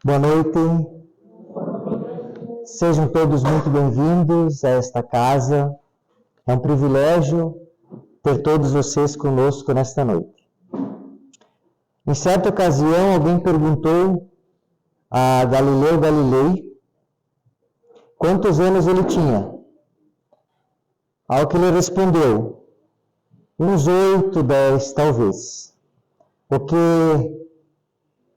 Boa noite. Sejam todos muito bem-vindos a esta casa. É um privilégio ter todos vocês conosco nesta noite. Em certa ocasião, alguém perguntou a Galileu Galilei quantos anos ele tinha. Ao que ele respondeu, uns 8, 10 talvez. O que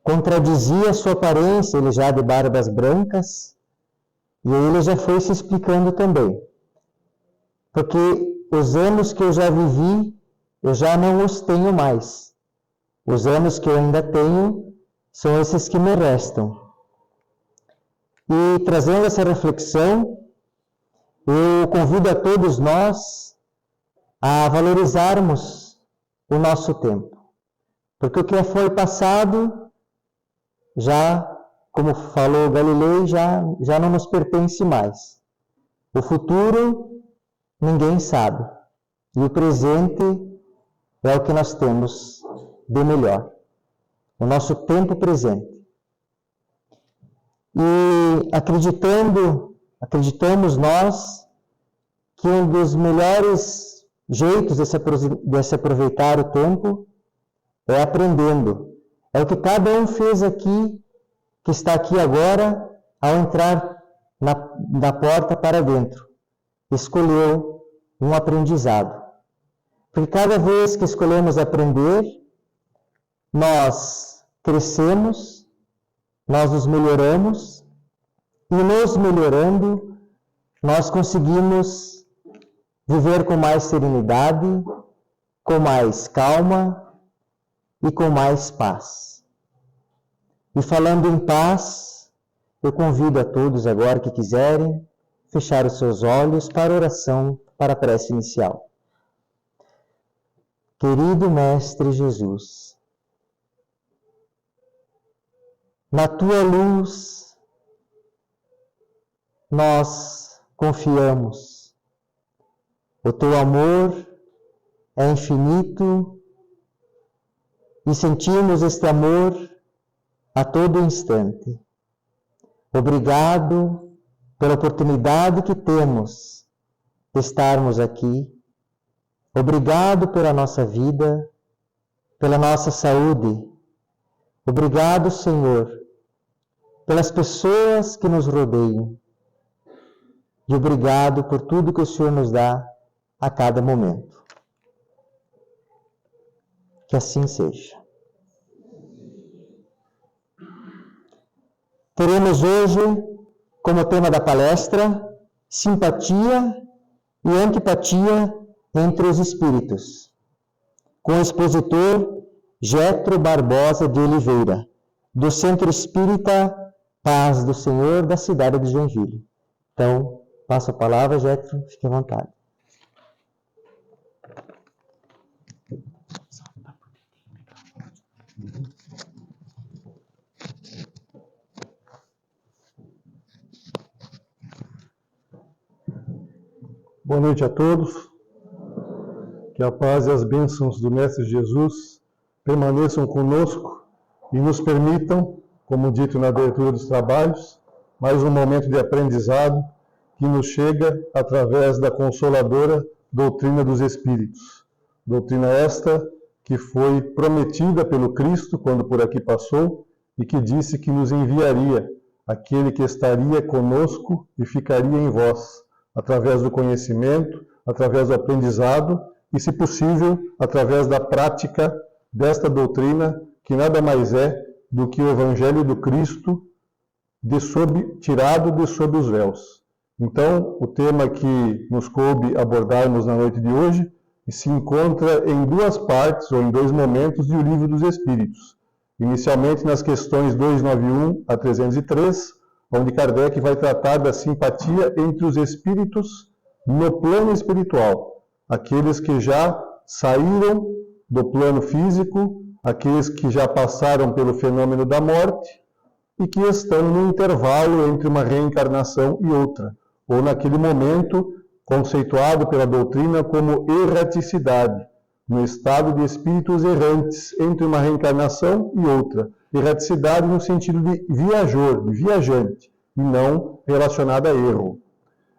contradizia sua aparência, ele já de barbas brancas, e aí ele já foi se explicando também. Porque os anos que eu já vivi, eu já não os tenho mais. Os anos que eu ainda tenho são esses que me restam. E trazendo essa reflexão, eu convido a todos nós a valorizarmos o nosso tempo. Porque o que foi passado, já, como falou Galileu, já não nos pertence mais. O futuro, ninguém sabe. E o presente é o que nós temos de melhor. O nosso tempo presente. E acreditamos nós que um dos melhores jeitos de se aproveitar o tempo é aprendendo. É o que cada um fez aqui, que está aqui agora, ao entrar na porta para dentro. Escolheu um aprendizado. Porque cada vez que escolhemos aprender, nós crescemos, nós nos melhoramos, e nos melhorando, nós conseguimos viver com mais serenidade, com mais calma, e com mais paz. E falando em paz, eu convido a todos agora que quiserem fechar os seus olhos para a oração, para a prece inicial. Querido Mestre Jesus, na Tua luz nós confiamos. O Teu amor é infinito e sentimos este amor a todo instante. Obrigado pela oportunidade que temos de estarmos aqui. Obrigado pela nossa vida, pela nossa saúde. Obrigado, Senhor, pelas pessoas que nos rodeiam. E obrigado por tudo que o Senhor nos dá a cada momento. Que assim seja. Teremos hoje, como tema da palestra, simpatia e antipatia entre os espíritos, com o expositor Getro Barbosa de Oliveira, do Centro Espírita Paz do Senhor, da cidade de Joinville. Então, passo a palavra, Getro, fique à vontade. Boa noite a todos. Que a paz e as bênçãos do Mestre Jesus permaneçam conosco e nos permitam, como dito na abertura dos trabalhos, mais um momento de aprendizado que nos chega através da consoladora doutrina dos Espíritos. Doutrina esta que foi prometida pelo Cristo quando por aqui passou e que disse que nos enviaria aquele que estaria conosco e ficaria em vós, através do conhecimento, através do aprendizado e, se possível, através da prática desta doutrina, que nada mais é do que o Evangelho do Cristo tirado de sob os véus. Então, o tema que nos coube abordarmos na noite de hoje se encontra em duas partes, ou em dois momentos, do Livro dos Espíritos. Inicialmente nas questões 291 a 303, onde Kardec vai tratar da simpatia entre os espíritos no plano espiritual. Aqueles que já saíram do plano físico, aqueles que já passaram pelo fenômeno da morte e que estão no intervalo entre uma reencarnação e outra, ou naquele momento conceituado pela doutrina como erraticidade, no estado de espíritos errantes entre uma reencarnação e outra. erraticidade no sentido de viajor, de viajante, e não relacionada a erro.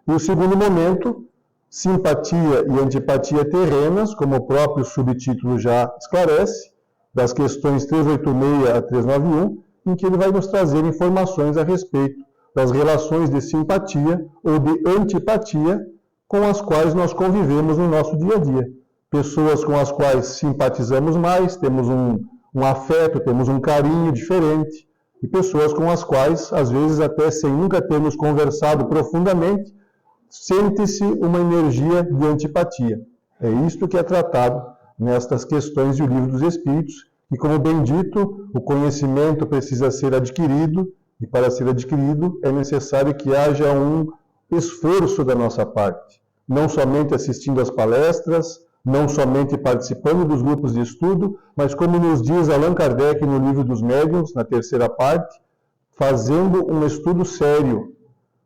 E o segundo momento, simpatia e antipatia terrenas, como o próprio subtítulo já esclarece, das questões 386 a 391, em que ele vai nos trazer informações a respeito das relações de simpatia ou de antipatia com as quais nós convivemos no nosso dia a dia. Pessoas com as quais simpatizamos mais, temos um afeto, temos um carinho diferente, e pessoas com as quais, às vezes até sem nunca termos conversado profundamente, sente-se uma energia de antipatia. É isto que é tratado nestas questões do Livro dos Espíritos, e como bem dito, o conhecimento precisa ser adquirido, e para ser adquirido é necessário que haja um esforço da nossa parte, não somente assistindo às palestras, não somente participando dos grupos de estudo, mas como nos diz Allan Kardec no Livro dos Médiuns, na terceira parte, fazendo um estudo sério,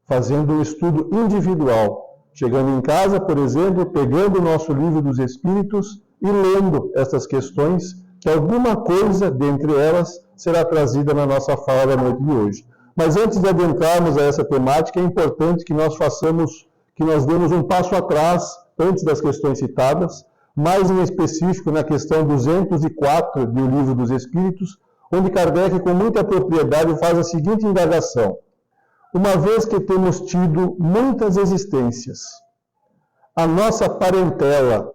fazendo um estudo individual, chegando em casa, por exemplo, pegando o nosso Livro dos Espíritos e lendo essas questões, que alguma coisa dentre elas será trazida na nossa fala da noite de hoje. Mas antes de adentrarmos a essa temática, é importante que nós demos um passo atrás, antes das questões citadas, mais em específico na questão 204 do Livro dos Espíritos, onde Kardec, com muita propriedade, faz a seguinte indagação. Uma vez que temos tido muitas existências, a nossa parentela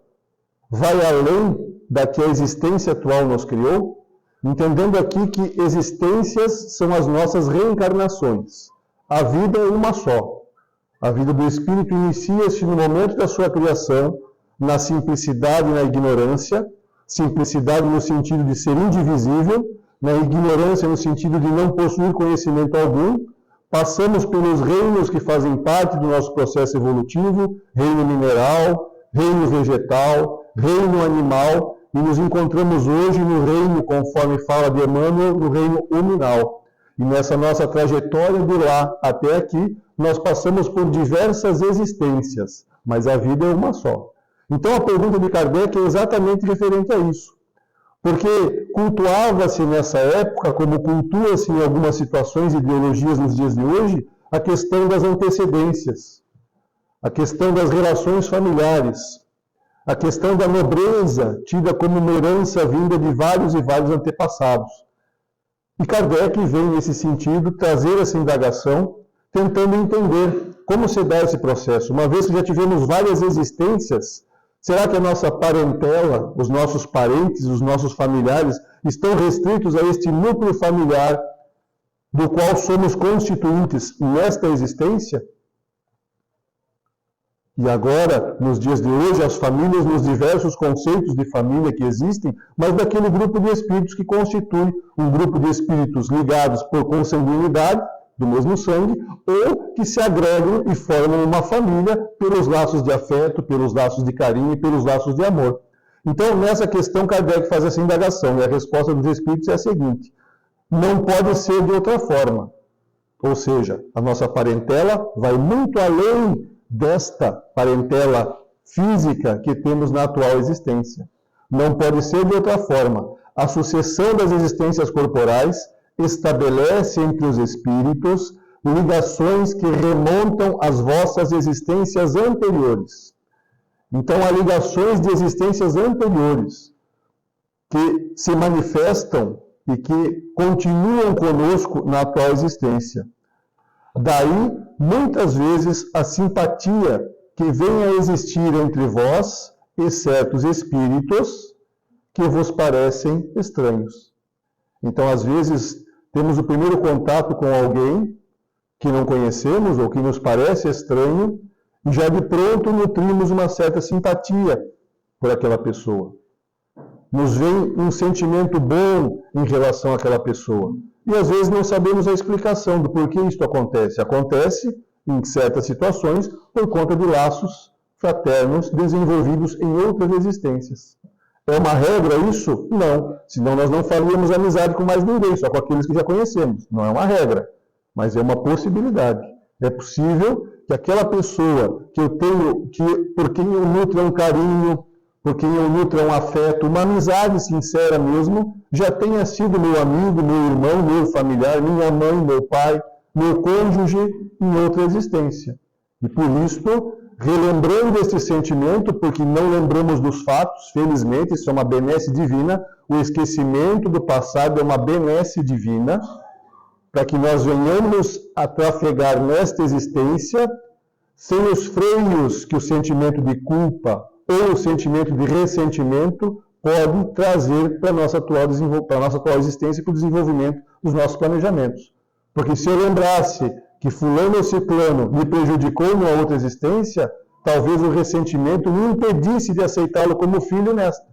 vai além da que a existência atual nos criou? Entendendo aqui que existências são as nossas reencarnações. A vida é uma só. A vida do Espírito inicia-se no momento da sua criação, na simplicidade e na ignorância, simplicidade no sentido de ser indivisível, na ignorância no sentido de não possuir conhecimento algum. Passamos pelos reinos que fazem parte do nosso processo evolutivo, reino mineral, reino vegetal, reino animal, e nos encontramos hoje no reino, conforme fala de Emmanuel, no reino huminal. E nessa nossa trajetória de lá até aqui, nós passamos por diversas existências, mas a vida é uma só. Então a pergunta de Kardec é exatamente referente a isso. Porque cultuava-se nessa época, como cultua-se em algumas situações e ideologias nos dias de hoje, a questão das antecedências, a questão das relações familiares, a questão da nobreza, tida como uma herança vinda de vários e vários antepassados. E Kardec vem, nesse sentido, trazer essa indagação, tentando entender como se dá esse processo. Uma vez que já tivemos várias existências, será que a nossa parentela, os nossos parentes, os nossos familiares, estão restritos a este núcleo familiar do qual somos constituintes nesta existência? E agora, nos dias de hoje, as famílias, nos diversos conceitos de família que existem, mas daquele grupo de espíritos que constitui um grupo de espíritos ligados por consanguinidade, do mesmo sangue, ou que se agregam e formam uma família pelos laços de afeto, pelos laços de carinho e pelos laços de amor. Então, nessa questão, Kardec faz essa indagação, e a resposta dos espíritos é a seguinte: não pode ser de outra forma. Ou seja, a nossa parentela vai muito além desta parentela física que temos na atual existência. Não pode ser de outra forma. A sucessão das existências corporais estabelece entre os espíritos ligações que remontam às vossas existências anteriores. Então, há ligações de existências anteriores que se manifestam e que continuam conosco na atual existência. Daí, muitas vezes, a simpatia que vem a existir entre vós e certos espíritos que vos parecem estranhos. Então, às vezes, temos o primeiro contato com alguém que não conhecemos ou que nos parece estranho e já de pronto nutrimos uma certa simpatia por aquela pessoa. Nos vem um sentimento bom em relação àquela pessoa. E às vezes não sabemos a explicação do porquê isto acontece. Acontece, em certas situações, por conta de laços fraternos desenvolvidos em outras existências. É uma regra isso? Não. Senão nós não faríamos amizade com mais ninguém, só com aqueles que já conhecemos. Não é uma regra, mas é uma possibilidade. É possível que aquela pessoa que eu tenho, por quem eu nutro um carinho, por quem eu nutro um afeto, uma amizade sincera mesmo, já tenha sido meu amigo, meu irmão, meu familiar, minha mãe, meu pai, meu cônjuge em outra existência. E por isto, relembrando esse sentimento, porque não lembramos dos fatos, felizmente, isso é uma benesse divina, o esquecimento do passado é uma benesse divina, para que nós venhamos a trafegar nesta existência sem os freios que o sentimento de culpa ou o sentimento de ressentimento pode trazer para a nossa atual existência e para o desenvolvimento dos nossos planejamentos. Porque se eu lembrasse que fulano ou ciclano me prejudicou em uma outra existência, talvez o ressentimento me impedisse de aceitá-lo como filho nesta.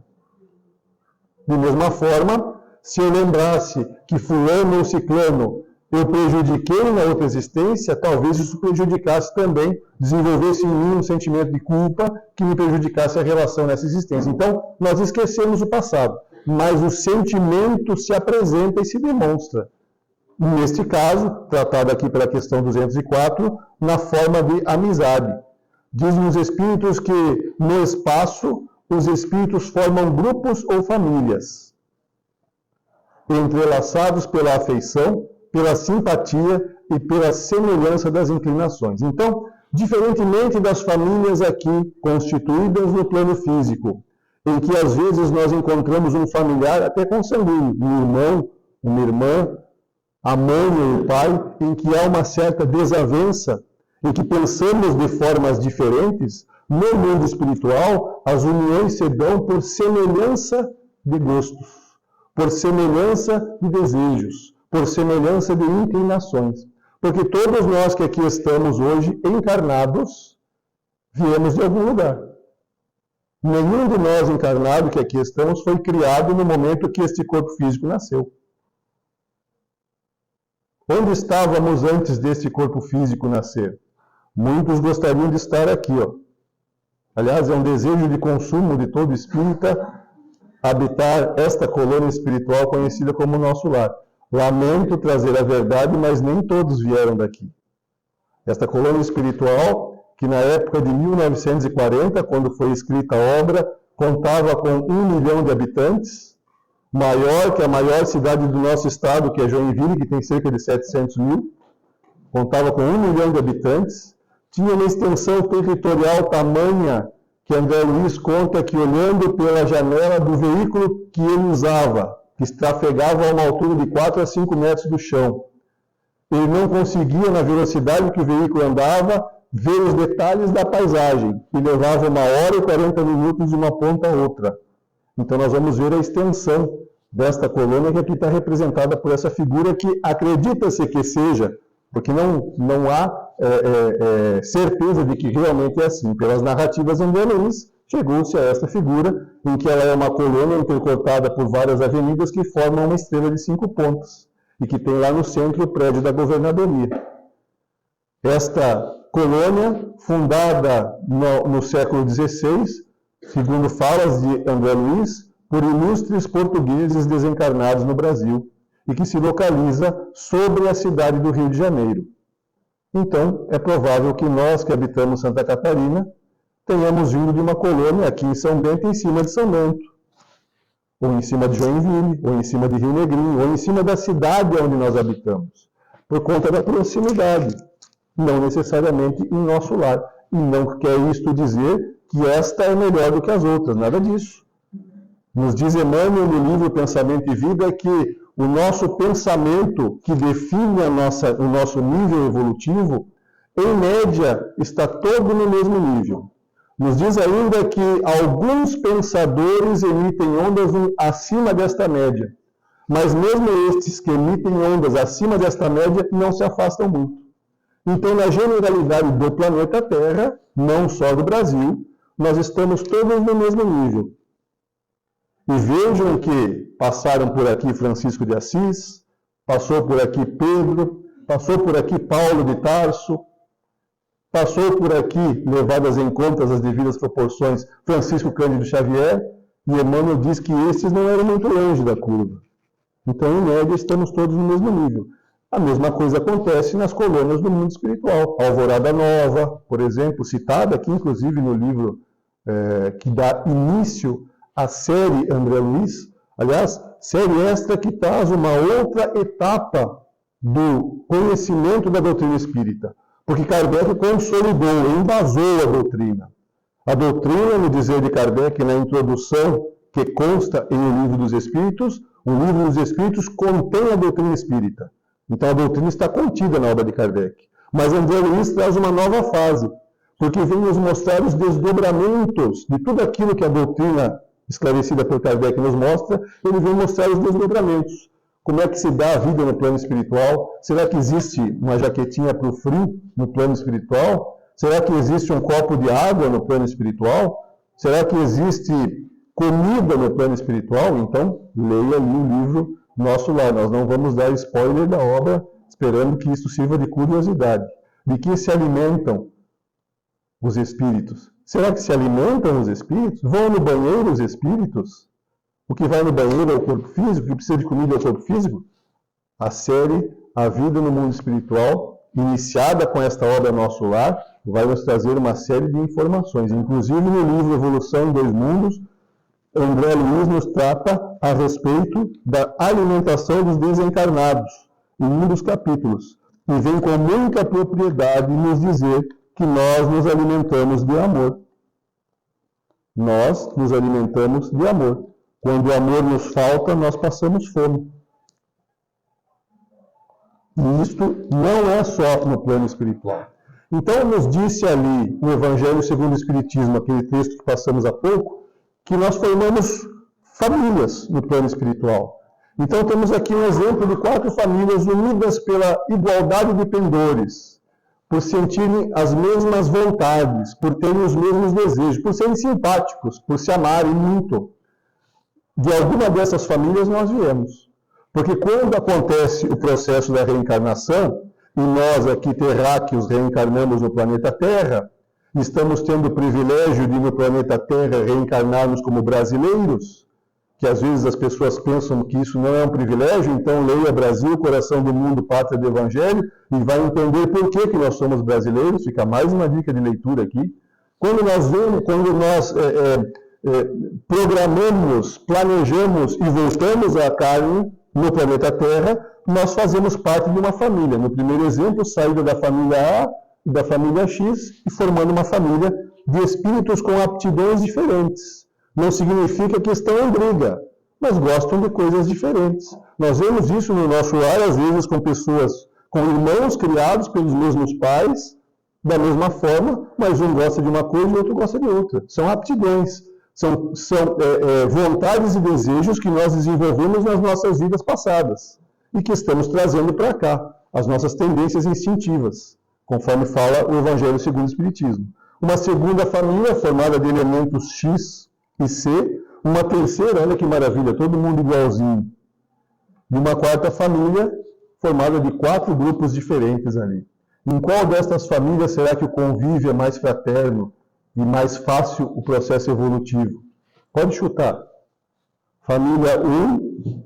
De mesma forma, se eu lembrasse que fulano ou ciclano eu prejudiquei na outra existência, talvez isso prejudicasse também, desenvolvesse em mim um sentimento de culpa que me prejudicasse a relação nessa existência. Então, nós esquecemos o passado, mas o sentimento se apresenta e se demonstra. Neste caso, tratado aqui pela questão 204, na forma de amizade. Dizem os espíritos que no espaço, os espíritos formam grupos ou famílias, entrelaçados pela afeição, pela simpatia e pela semelhança das inclinações. Então, diferentemente das famílias aqui constituídas no plano físico, em que às vezes nós encontramos um familiar até consanguíneo, um irmão, uma irmã, a mãe ou o pai, em que há uma certa desavença, em que pensamos de formas diferentes, no mundo espiritual, as uniões se dão por semelhança de gostos, por semelhança de desejos, por semelhança de inclinações. Porque todos nós que aqui estamos hoje encarnados, viemos de algum lugar. Nenhum de nós encarnado que aqui estamos foi criado no momento que este corpo físico nasceu. Onde estávamos antes deste corpo físico nascer? Muitos gostariam de estar aqui, ó. Aliás, é um desejo de consumo de todo espírita habitar esta colônia espiritual conhecida como nosso lar. Lamento trazer a verdade, mas nem todos vieram daqui. Esta colônia espiritual, que na época de 1940, quando foi escrita a obra, contava com 1 milhão de habitantes, maior que a maior cidade do nosso estado, que é Joinville, que tem cerca de 700 mil, contava com 1 milhão de habitantes, tinha uma extensão territorial tamanha que André Luiz conta que, olhando pela janela do veículo que ele usava, que trafegava a uma altura de 4 a 5 metros do chão, ele não conseguia, na velocidade que o veículo andava, ver os detalhes da paisagem, que levava 1h e 40 minutos de uma ponta a outra. Então nós vamos ver a extensão desta colônia, que aqui está representada por essa figura que acredita-se que seja, porque não há certeza de que realmente é assim. Pelas narrativas andaluzes, chegou-se a esta figura, em que ela é uma colônia intercortada por várias avenidas que formam uma estrela de 5 pontas, e que tem lá no centro o prédio da governadoria. Esta colônia, fundada no século XVI, segundo falas de André Luiz, por ilustres portugueses desencarnados no Brasil, e que se localiza sobre a cidade do Rio de Janeiro. Então, é provável que nós que habitamos Santa Catarina tenhamos vindo de uma colônia aqui em São Bento, em cima de São Bento, ou em cima de Joinville, ou em cima de Rio Negrinho, ou em cima da cidade onde nós habitamos, por conta da proximidade, não necessariamente em nosso lar. E não quer isto dizer que esta é melhor do que as outras, nada disso. Nos diz Emmanuel no livro Pensamento e Vida que o nosso pensamento, que define o nosso nível evolutivo, em média, está todo no mesmo nível. Nos diz ainda que alguns pensadores emitem ondas acima desta média, mas mesmo estes que emitem ondas acima desta média não se afastam muito. Então, na generalidade do planeta Terra, não só do Brasil, nós estamos todos no mesmo nível. E vejam que passaram por aqui Francisco de Assis, passou por aqui Pedro, passou por aqui Paulo de Tarso, passou por aqui, levadas em conta as devidas proporções, Francisco Cândido Xavier, e Emmanuel diz que esses não eram muito longe da curva. Então, em média, estamos todos no mesmo nível. A mesma coisa acontece nas colônias do mundo espiritual. A Alvorada Nova, por exemplo, citada aqui, inclusive, no livro que dá início à série André Luiz. Aliás, série esta que traz uma outra etapa do conhecimento da doutrina espírita. Porque Kardec consolidou, embasou a doutrina. A doutrina, no dizer de Kardec, na introdução que consta em O Livro dos Espíritos, o Livro dos Espíritos contém a doutrina espírita. Então a doutrina está contida na obra de Kardec. Mas André Luiz traz uma nova fase, porque vem nos mostrar os desdobramentos de tudo aquilo que a doutrina esclarecida por Kardec nos mostra, ele vem mostrar os desdobramentos. Como é que se dá a vida no plano espiritual? Será que existe uma jaquetinha para o frio no plano espiritual? Será que existe um copo de água no plano espiritual? Será que existe comida no plano espiritual? Então, leia ali o livro Nosso Lar. Nós não vamos dar spoiler da obra, esperando que isso sirva de curiosidade. De que se alimentam os espíritos? Será que se alimentam os espíritos? Vão no banheiro os espíritos? O que vai no banheiro é o corpo físico? O que precisa de comida é o corpo físico? A série A Vida no Mundo Espiritual, iniciada com esta obra Nosso Lar, vai nos trazer uma série de informações. Inclusive no livro Evolução em Dois Mundos, André Luiz nos trata a respeito da alimentação dos desencarnados, em um dos capítulos. E vem com muita propriedade nos dizer que nós nos alimentamos de amor. Nós nos alimentamos de amor. Quando o amor nos falta, nós passamos fome. E isto não é só no plano espiritual. Então, nos disse ali, no Evangelho segundo o Espiritismo, aquele texto que passamos há pouco, que nós formamos famílias no plano espiritual. Então, temos aqui um exemplo de 4 famílias unidas pela igualdade de pendores, por sentirem as mesmas vontades, por terem os mesmos desejos, por serem simpáticos, por se amarem muito. De alguma dessas famílias nós viemos. Porque quando acontece o processo da reencarnação, e nós aqui terráqueos reencarnamos no planeta Terra, estamos tendo o privilégio de no planeta Terra reencarnarmos como brasileiros, que às vezes as pessoas pensam que isso não é um privilégio, então leia Brasil, Coração do Mundo, Pátria do Evangelho, e vai entender por que nós somos brasileiros. Fica mais uma dica de leitura aqui. Quando nós programamos, planejamos e voltamos à carne no planeta Terra, nós fazemos parte de uma família. No primeiro exemplo, saída da família A e da família X e formando uma família de espíritos com aptidões diferentes. Não significa que estão em briga, mas gostam de coisas diferentes. Nós vemos isso no nosso lar, às vezes com pessoas, com irmãos criados pelos mesmos pais, da mesma forma, mas um gosta de uma coisa e o outro gosta de outra. São aptidões. São vontades e desejos que nós desenvolvemos nas nossas vidas passadas e que estamos trazendo para cá, as nossas tendências instintivas, conforme fala o Evangelho segundo o Espiritismo. Uma segunda família formada de elementos X e C, uma terceira, olha que maravilha, todo mundo igualzinho, e uma quarta família formada de 4 grupos diferentes ali. Em qual destas famílias será que o convívio é mais fraterno e mais fácil o processo evolutivo? Pode chutar. Família 1,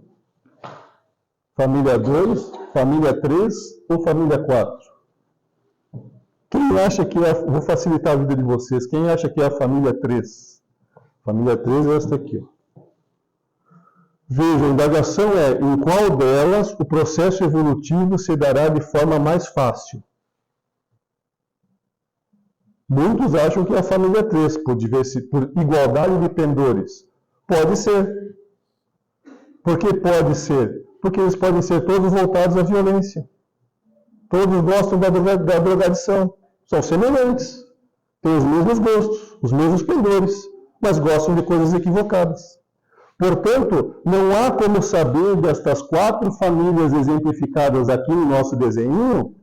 família 2, família 3 ou família 4? Quem acha que é... Vou facilitar a vida de vocês. Quem acha que é a família 3? Família 3 é esta aqui. Ó. Veja, a indagação é em qual delas o processo evolutivo se dará de forma mais fácil. Muitos acham que é a família 3, por igualdade de pendores. Pode ser. Por que pode ser? Porque eles podem ser todos voltados à violência. Todos gostam da drogadição. São semelhantes. Têm os mesmos gostos, os mesmos pendores, mas gostam de coisas equivocadas. Portanto, não há como saber destas 4 famílias exemplificadas aqui no nosso desenho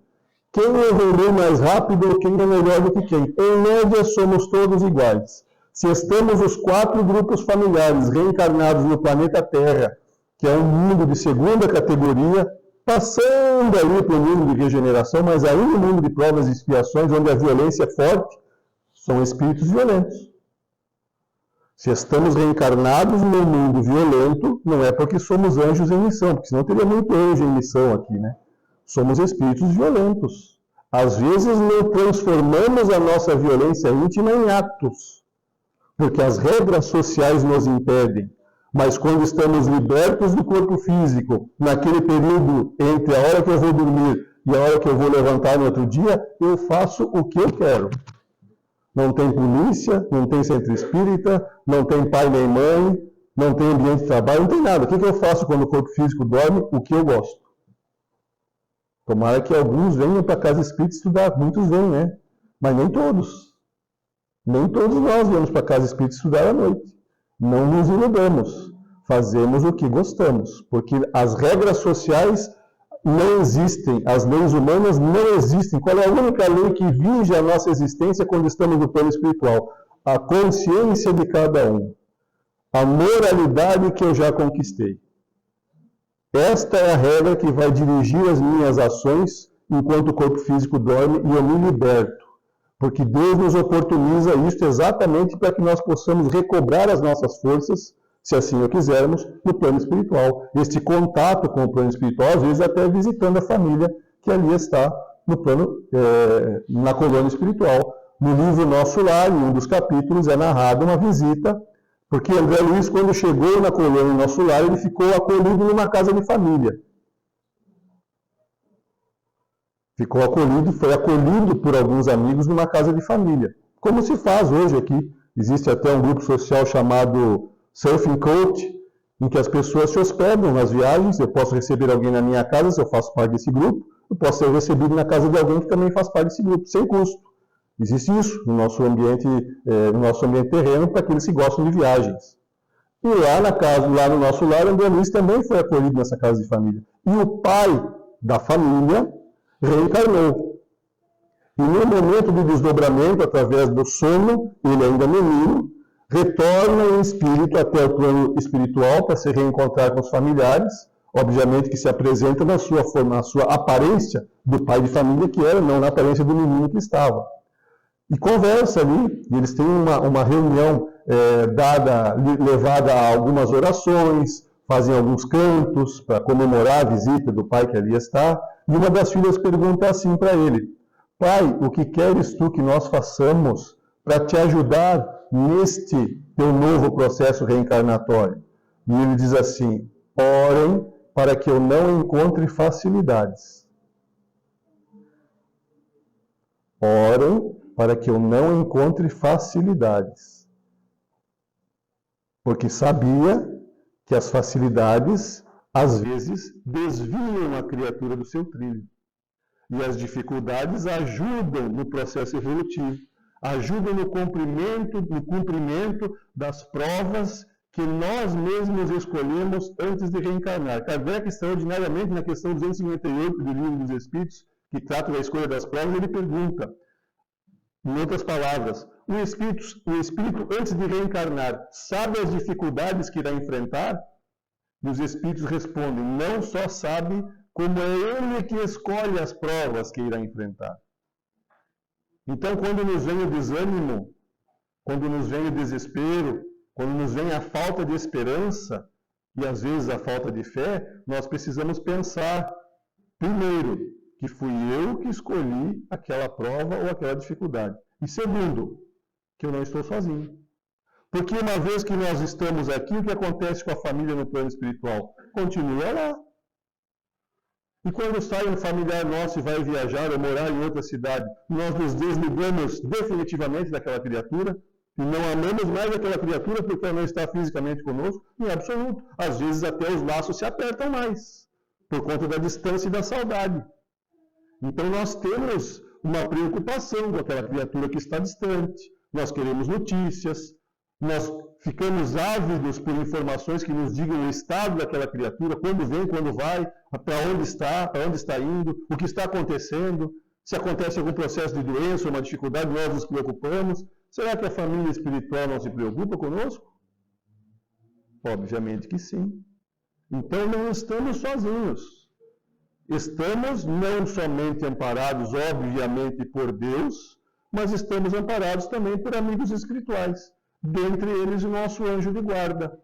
quem evolui mais rápido ou quem é melhor do que quem. Em média, somos todos iguais. Se estamos os 4 grupos familiares reencarnados no planeta Terra, que é um mundo de segunda categoria, passando ali para o mundo de regeneração, mas ainda no mundo de provas e expiações, onde a violência é forte, são espíritos violentos. Se estamos reencarnados no mundo violento, não é porque somos anjos em missão, porque senão teria muito anjo em missão aqui, né? Somos espíritos violentos. Às vezes não transformamos a nossa violência íntima em atos. porque as regras sociais nos impedem. Mas quando estamos libertos do corpo físico, naquele período entre a hora que eu vou dormir e a hora que eu vou levantar no outro dia, eu faço o que eu quero. Não tem polícia, não tem centro espírita, não tem pai nem mãe, não tem ambiente de trabalho, não tem nada. O que eu faço quando o corpo físico dorme? O que eu gosto. Tomara que alguns venham para a casa espírita estudar. Muitos vêm, né? Mas nem todos. Nem todos nós viemos para a casa espírita estudar à noite. Não nos iludamos. Fazemos o que gostamos. Porque as regras sociais não existem, as leis humanas não existem. Qual é a única lei que vinge a nossa existência quando estamos no plano espiritual? A consciência de cada um. A moralidade que eu já conquistei. Esta é a regra que vai dirigir as minhas ações enquanto o corpo físico dorme e eu me liberto. Porque Deus nos oportuniza isso exatamente para que nós possamos recobrar as nossas forças, se assim o quisermos, no plano espiritual. Este contato com o plano espiritual, às vezes até visitando a família que ali está no plano, na colônia espiritual. No livro Nosso Lar, em um dos capítulos, é narrada uma visita, porque André Luiz, quando chegou na colônia Nosso Lar, ele ficou acolhido numa casa de família. Ficou acolhido, foi acolhido por alguns amigos numa casa de família. Como se faz hoje aqui. Existe até um grupo social chamado Surfing Coach, em que as pessoas se hospedam nas viagens. Eu posso receber alguém na minha casa, se eu faço parte desse grupo. Eu posso ser recebido na casa de alguém que também faz parte desse grupo, sem custo. Existe isso no nosso ambiente terreno, para aqueles que gostam de viagens. E lá no Nosso Lar, André Luiz também foi acolhido nessa casa de família. E o pai da família reencarnou. E no momento do desdobramento, através do sono, ele ainda menino, retorna em espírito até o plano espiritual para se reencontrar com os familiares, obviamente que se apresenta na sua aparência do pai de família que era, não na aparência do menino que estava. E conversa ali, e eles têm uma reunião levada a algumas orações, fazem alguns cantos para comemorar a visita do pai que ali está, e uma das filhas pergunta assim para ele: Pai, o que queres tu que nós façamos para te ajudar neste teu novo processo reencarnatório? E ele diz assim: orem para que eu não encontre facilidades. Orem para que eu não encontre facilidades. Porque sabia que as facilidades, às vezes, desviam a criatura do seu trilho. E as dificuldades ajudam no processo evolutivo, ajudam no cumprimento das provas que nós mesmos escolhemos antes de reencarnar. Kardec, extraordinariamente, na questão 258 do Livro dos Espíritos, que trata da escolha das provas, ele pergunta, em outras palavras, o espírito, antes de reencarnar, sabe as dificuldades que irá enfrentar? E os espíritos respondem, não só sabe, como é ele que escolhe as provas que irá enfrentar. Então, quando nos vem o desânimo, quando nos vem o desespero, quando nos vem a falta de esperança, e às vezes a falta de fé, nós precisamos pensar, primeiro, que fui eu que escolhi aquela prova ou aquela dificuldade. E segundo, que eu não estou sozinho. Porque uma vez que nós estamos aqui, o que acontece com a família no plano espiritual? Continua lá. E quando sai um familiar nosso e vai viajar ou morar em outra cidade, nós nos desligamos definitivamente daquela criatura e não amamos mais aquela criatura porque ela não está fisicamente conosco, em absoluto. Às vezes até os laços se apertam mais, por conta da distância e da saudade. Então nós temos uma preocupação com aquela criatura que está distante. Nós queremos notícias, nós ficamos ávidos por informações que nos digam o estado daquela criatura, quando vem, quando vai, para onde está indo, o que está acontecendo, se acontece algum processo de doença, uma dificuldade, nós nos preocupamos. Será que a família espiritual não se preocupa conosco? Obviamente que sim. Então não estamos sozinhos. Estamos não somente amparados, obviamente, por Deus, mas estamos amparados também por amigos espirituais. Dentre eles o nosso anjo de guarda,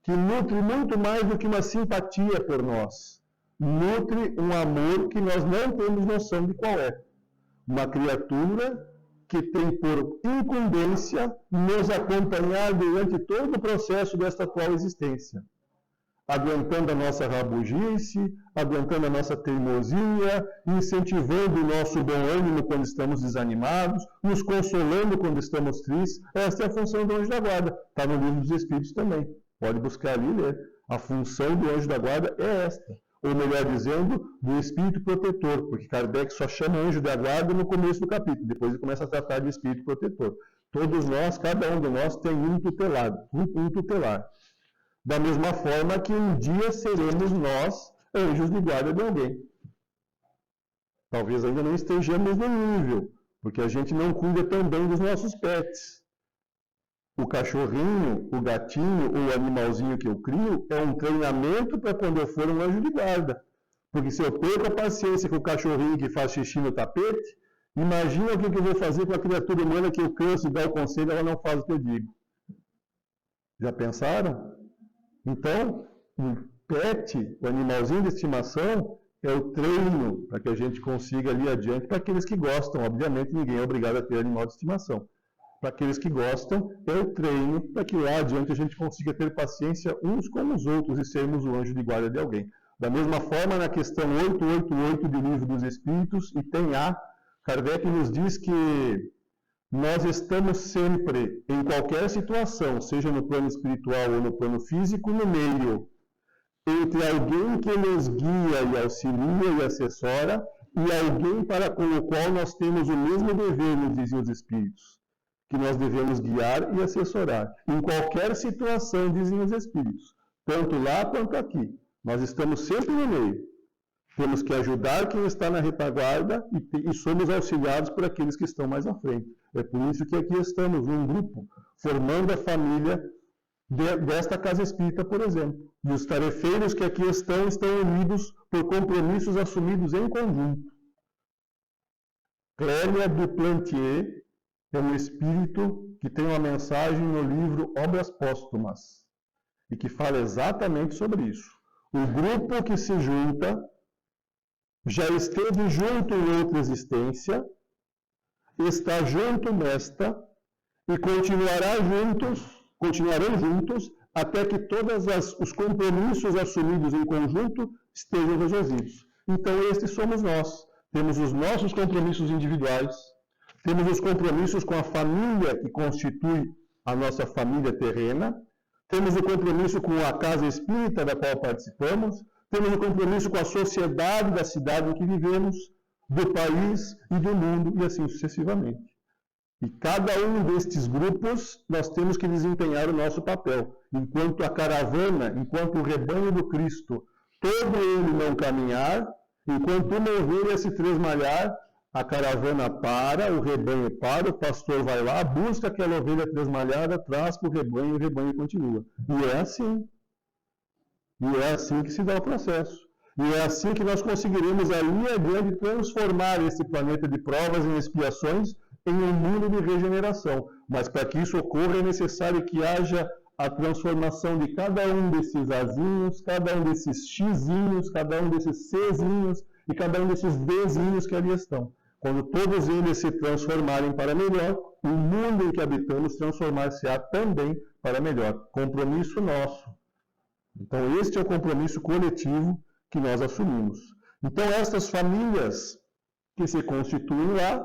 que nutre muito mais do que uma simpatia por nós. Nutre um amor que nós não temos noção de qual é. Uma criatura que tem por incumbência nos acompanhar durante todo o processo desta atual existência, aguentando a nossa rabugice, aguentando a nossa teimosia, incentivando o nosso bom ânimo quando estamos desanimados, nos consolando quando estamos tristes. Esta é a função do anjo da guarda. Está no livro dos Espíritos também. Pode buscar ali e ler. A função do anjo da guarda é esta. Ou melhor dizendo, do espírito protetor, porque Kardec só chama anjo da guarda no começo do capítulo, depois ele começa a tratar de espírito protetor. Todos nós, cada um de nós tem um tutelar. Da mesma forma que um dia seremos nós anjos de guarda de alguém. Talvez ainda não estejamos no nível, porque a gente não cuida tão bem dos nossos pets. O cachorrinho, o gatinho, o animalzinho que eu crio é um treinamento para quando eu for um anjo de guarda. Porque se eu perco a paciência com o cachorrinho que faz xixi no tapete, imagina o que eu vou fazer com a criatura humana que eu canso de dar o conselho e ela não faz o que eu digo. Já pensaram? Então, o pet, o animalzinho de estimação, é o treino para que a gente consiga ali adiante, para aqueles que gostam. Obviamente, ninguém é obrigado a ter animal de estimação. Para aqueles que gostam, é o treino para que lá adiante a gente consiga ter paciência uns com os outros e sermos o anjo de guarda de alguém. Da mesma forma, na questão 888 do Livro dos Espíritos, item A, Kardec nos diz que nós estamos sempre, em qualquer situação, seja no plano espiritual ou no plano físico, no meio entre alguém que nos guia e auxilia e assessora e alguém para com o qual nós temos o mesmo dever, nos dizem os Espíritos, que nós devemos guiar e assessorar. Em qualquer situação, dizem os Espíritos, tanto lá quanto aqui. Nós estamos sempre no meio. Temos que ajudar quem está na retaguarda e somos auxiliados por aqueles que estão mais à frente. É por isso que aqui estamos, num grupo, formando a família desta casa espírita, por exemplo. E os tarefeiros que aqui estão unidos por compromissos assumidos em conjunto. Clélia Duplantier é um espírito que tem uma mensagem no livro Obras Póstumas e que fala exatamente sobre isso. O grupo que se junta já esteve junto em outra existência, está junto nesta e continuarão juntos até que todos os compromissos assumidos em conjunto estejam resolvidos. Então, estes somos nós. Temos os nossos compromissos individuais, temos os compromissos com a família que constitui a nossa família terrena, temos o compromisso com a casa espírita da qual participamos, temos o compromisso com a sociedade da cidade em que vivemos, do país e do mundo, e assim sucessivamente. E cada um destes grupos, nós temos que desempenhar o nosso papel. Enquanto a caravana, enquanto o rebanho do Cristo, todo ele não caminhar, enquanto uma ovelha se tresmalhar, a caravana para, o rebanho para, o pastor vai lá, busca aquela ovelha tresmalhada, traz para o rebanho e o rebanho continua. E é assim. E é assim que se dá o processo. E é assim que nós conseguiremos ali adiante transformar esse planeta de provas em expiações em um mundo de regeneração. Mas para que isso ocorra é necessário que haja a transformação de cada um desses azinhos, cada um desses xizinhos, cada um desses czinhos e cada um desses dzinhos que ali estão. Quando todos eles se transformarem para melhor, o mundo em que habitamos transformar-se-á também para melhor. Compromisso nosso. Então, este é o compromisso coletivo que nós assumimos. Então, estas famílias que se constituem lá,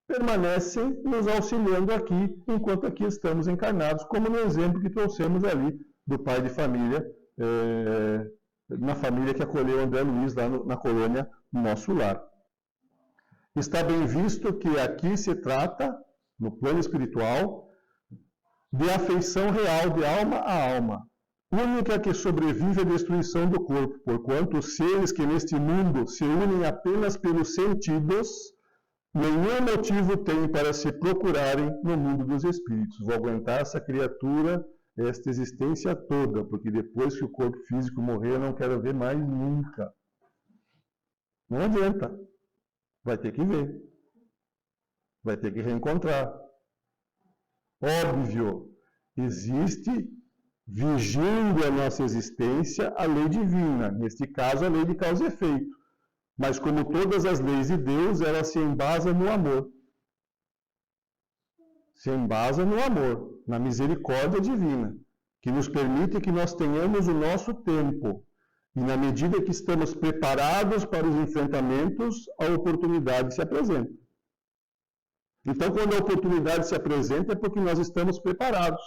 permanecem nos auxiliando aqui, enquanto aqui estamos encarnados, como no exemplo que trouxemos ali do pai de família, na família que acolheu André Luiz lá na colônia Nosso Lar. Está bem visto que aqui se trata, no plano espiritual, de afeição real de alma a alma, única que sobrevive à destruição do corpo, porquanto os seres que neste mundo se unem apenas pelos sentidos, nenhum motivo têm para se procurarem no mundo dos espíritos. Vou aguentar essa criatura, esta existência toda, porque depois que o corpo físico morrer, eu não quero ver mais nunca. Não adianta. Vai ter que ver. Vai ter que reencontrar. Óbvio, existe, vigindo a nossa existência, a lei divina. Neste caso, a lei de causa e efeito. Mas como todas as leis de Deus, ela se embasa no amor. se embasa no amor, na misericórdia divina, que nos permite que nós tenhamos o nosso tempo. E na medida que estamos preparados para os enfrentamentos, a oportunidade se apresenta. Então, quando a oportunidade se apresenta, é porque nós estamos preparados.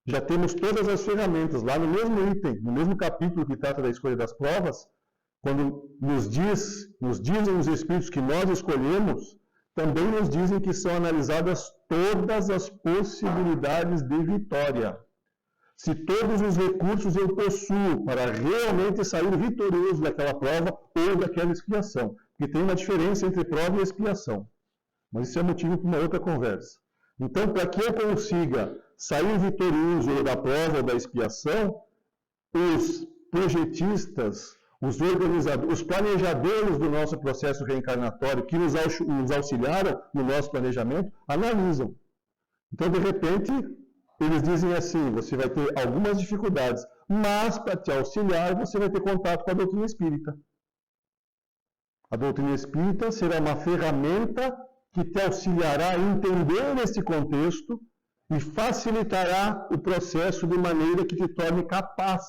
Já temos todas as ferramentas. Lá no mesmo item, no mesmo capítulo que trata da escolha das provas, quando nos dizem os Espíritos que nós escolhemos, também nos dizem que são analisadas todas as possibilidades de vitória. Se todos os recursos eu possuo para realmente sair vitorioso daquela prova ou daquela expiação. Porque tem uma diferença entre prova e expiação. Mas isso é motivo para uma outra conversa. Então, para que eu consiga sair vitorioso da prova ou da expiação, os projetistas, os organizadores, os planejadores do nosso processo reencarnatório, que nos auxiliaram no nosso planejamento, analisam. Então, de repente, eles dizem assim, você vai ter algumas dificuldades, mas para te auxiliar, você vai ter contato com a doutrina espírita. A doutrina espírita será uma ferramenta que te auxiliará a entender esse contexto e facilitará o processo de maneira que te torne capaz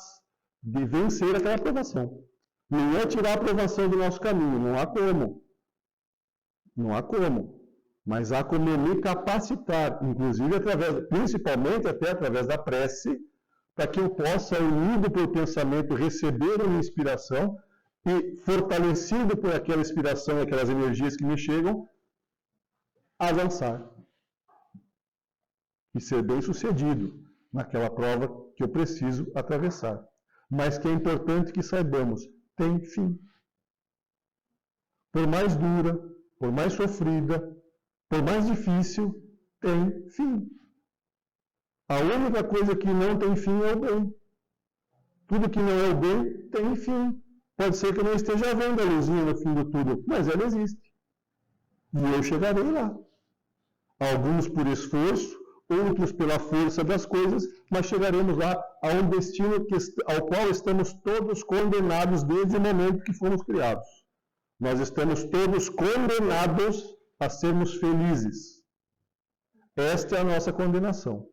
de vencer aquela provação. Não é tirar a aprovação do nosso caminho, não há como. Não há como. Mas há como me capacitar, inclusive principalmente até através da prece, para que eu possa, unido por pensamento, receber uma inspiração e, fortalecido por aquela inspiração e aquelas energias que me chegam, avançar. E ser bem-sucedido naquela prova que eu preciso atravessar. Mas que é importante que saibamos, tem fim. Por mais dura, por mais sofrida, por mais difícil, tem fim. A única coisa que não tem fim é o bem. Tudo que não é o bem tem fim. Pode ser que eu não esteja vendo a luzinha no fim do túnel, mas ela existe. E eu chegarei lá. Alguns por esforço, outros pela força das coisas, mas chegaremos lá a um destino ao qual estamos todos condenados desde o momento que fomos criados. Nós estamos todos condenados a sermos felizes. Esta é a nossa condenação.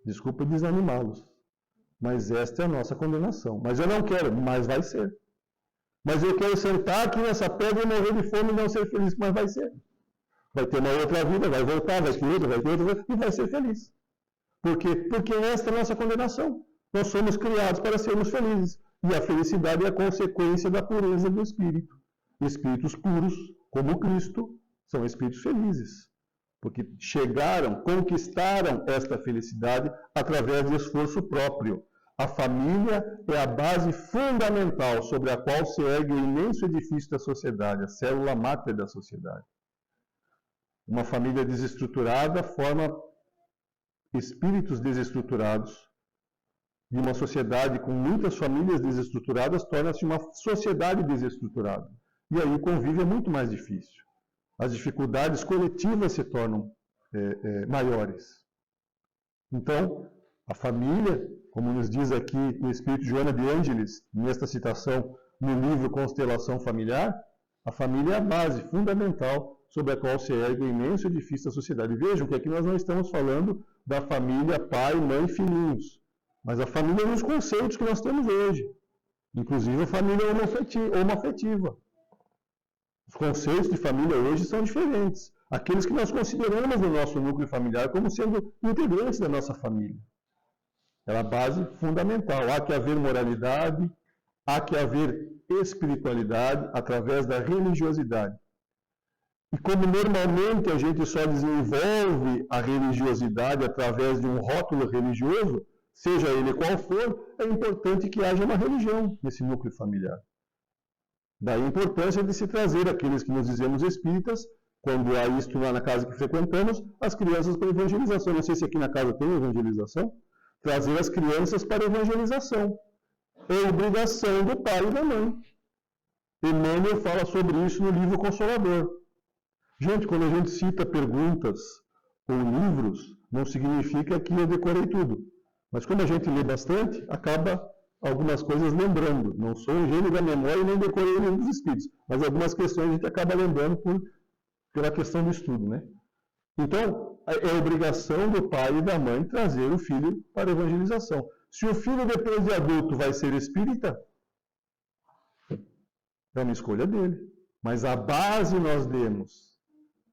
Desculpa desanimá-los, mas esta é a nossa condenação. Mas eu não quero, mas vai ser. Mas eu quero sentar aqui nessa pedra e morrer de fome e não ser feliz, mas vai ser. Vai ter uma outra vida, vai voltar, vai ter outra, e vai ser feliz. Por quê? Porque esta é a nossa condenação. Nós somos criados para sermos felizes. E a felicidade é a consequência da pureza do espírito. Espíritos puros, como Cristo, são espíritos felizes. Porque conquistaram esta felicidade através de esforço próprio. A família é a base fundamental sobre a qual se ergue o imenso edifício da sociedade, a célula máter da sociedade. Uma família desestruturada forma espíritos desestruturados. E uma sociedade com muitas famílias desestruturadas torna-se uma sociedade desestruturada. E aí o convívio é muito mais difícil. As dificuldades coletivas se tornam maiores. Então, a família, como nos diz aqui o Espírito Joana de Ângeles, nesta citação no livro Constelação Familiar, a família é a base fundamental sobre a qual se ergue o imenso edifício da sociedade. Vejam que aqui nós não estamos falando da família pai, mãe e filhinhos, mas a família nos conceitos que nós temos hoje, inclusive a família homoafetiva. Os conceitos de família hoje são diferentes. Aqueles que nós consideramos no nosso núcleo familiar como sendo integrantes da nossa família. É a base fundamental. Há que haver moralidade, há que haver espiritualidade através da religiosidade. E como normalmente a gente só desenvolve a religiosidade através de um rótulo religioso, seja ele qual for, é importante que haja uma religião nesse núcleo familiar. Daí a importância de se trazer aqueles que nos dizemos espíritas, quando há isto lá na casa que frequentamos, as crianças para evangelização. Não sei se aqui na casa tem evangelização. Trazer as crianças para evangelização. É obrigação do pai e da mãe. Emmanuel fala sobre isso no livro Consolador. Gente, quando a gente cita perguntas ou livros, não significa que eu decorei tudo. Mas como a gente lê bastante, acaba algumas coisas lembrando. Não sou um gênio da memória e nem decorei o livro dos Espíritos. Mas algumas questões a gente acaba lembrando pela questão do estudo, né? Então, é obrigação do pai e da mãe trazer o filho para a evangelização. Se o filho, depois de adulto, vai ser espírita, é uma escolha dele. Mas a base nós demos.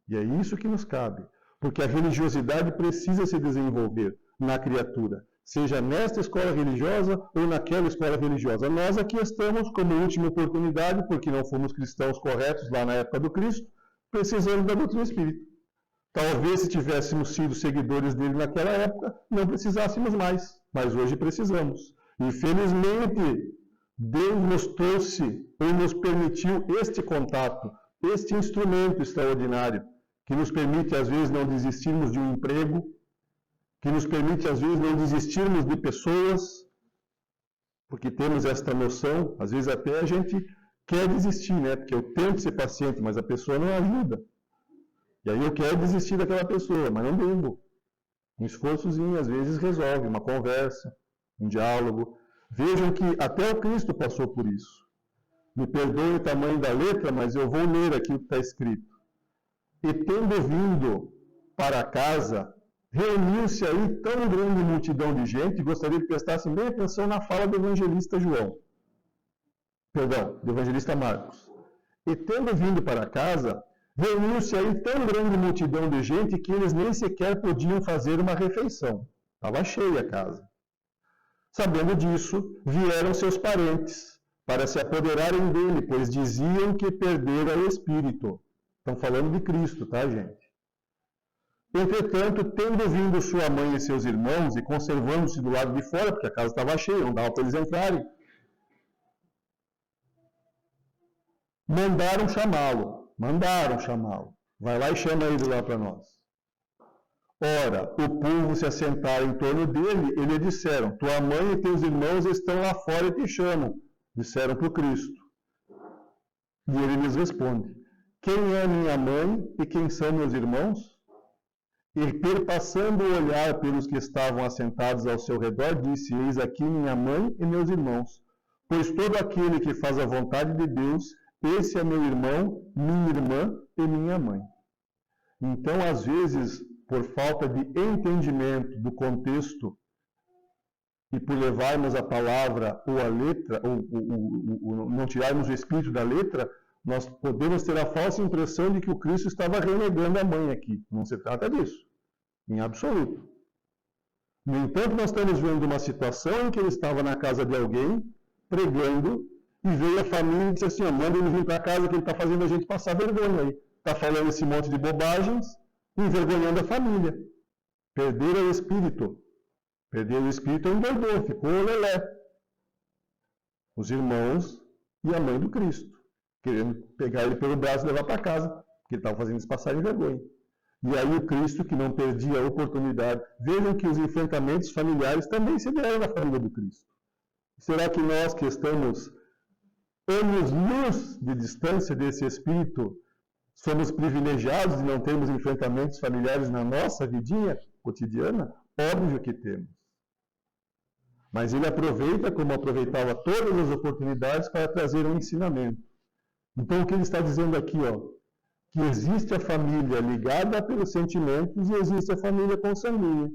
E é isso que nos cabe. Porque a religiosidade precisa se desenvolver na criatura. Seja nesta escola religiosa ou naquela escola religiosa. Nós aqui estamos como última oportunidade, porque não fomos cristãos corretos lá na época do Cristo, precisamos da doutrina espírita. Talvez se tivéssemos sido seguidores dele naquela época, não precisássemos mais. Mas hoje precisamos. Infelizmente, Deus nos trouxe ou nos permitiu este contato, este instrumento extraordinário, que nos permite, às vezes, não desistirmos de um emprego, que nos permite, às vezes, não desistirmos de pessoas, porque temos esta noção, às vezes até a gente quer desistir, né? Porque eu tento ser paciente, mas a pessoa não ajuda. E aí eu quero desistir daquela pessoa, mas não devo. Um esforçozinho, às vezes, resolve, uma conversa, um diálogo. Vejam que até o Cristo passou por isso. Me perdoe o tamanho da letra, mas eu vou ler aqui o que está escrito. E tendo vindo para casa, reuniu-se aí tão grande multidão de gente, gostaria que prestassem bem atenção na fala do evangelista João. Perdão, do evangelista Marcos. E tendo vindo para casa, reuniu-se aí tão grande multidão de gente que eles nem sequer podiam fazer uma refeição. Estava cheia a casa. Sabendo disso, vieram seus parentes para se apoderarem dele, pois diziam que perdera o espírito. Estão falando de Cristo, tá, gente? Entretanto, tendo vindo sua mãe e seus irmãos, e conservando-se do lado de fora, porque a casa estava cheia, não dava para eles entrarem, mandaram chamá-lo. Vai lá e chama ele lá para nós. Ora, o povo se assentaram em torno dele, e lhe disseram, tua mãe e teus irmãos estão lá fora e te chamam. Disseram para o Cristo. E ele lhes responde, quem é minha mãe e quem são meus irmãos? E perpassando o olhar pelos que estavam assentados ao seu redor, disse, eis aqui minha mãe e meus irmãos. Pois todo aquele que faz a vontade de Deus, esse é meu irmão, minha irmã e minha mãe. Então, às vezes, por falta de entendimento do contexto e por levarmos a palavra ou a letra, ou não tirarmos o espírito da letra, nós podemos ter a falsa impressão de que o Cristo estava renegando a mãe aqui. Não se trata disso, em absoluto. No entanto, nós estamos vendo uma situação em que ele estava na casa de alguém, pregando, e veio a família e disse assim, manda ele vir para casa que ele está fazendo a gente passar vergonha aí. Está falando esse monte de bobagens, envergonhando a família. Perderam o espírito. Perderam o espírito e envergonhou, ficou lelé. Os irmãos e a mãe do Cristo, querendo pegar ele pelo braço e levar para casa, porque ele estava fazendo eles passarem vergonha. E aí o Cristo, que não perdia a oportunidade, vejam que os enfrentamentos familiares também se deram na família do Cristo. Será que nós que estamos anos-luz de distância desse espírito, somos privilegiados de não termos enfrentamentos familiares na nossa vidinha cotidiana? Óbvio que temos. Mas ele aproveita, como aproveitava todas as oportunidades, para trazer um ensinamento. Então, o que ele está dizendo aqui, que existe a família ligada pelos sentimentos e existe a família consanguínea.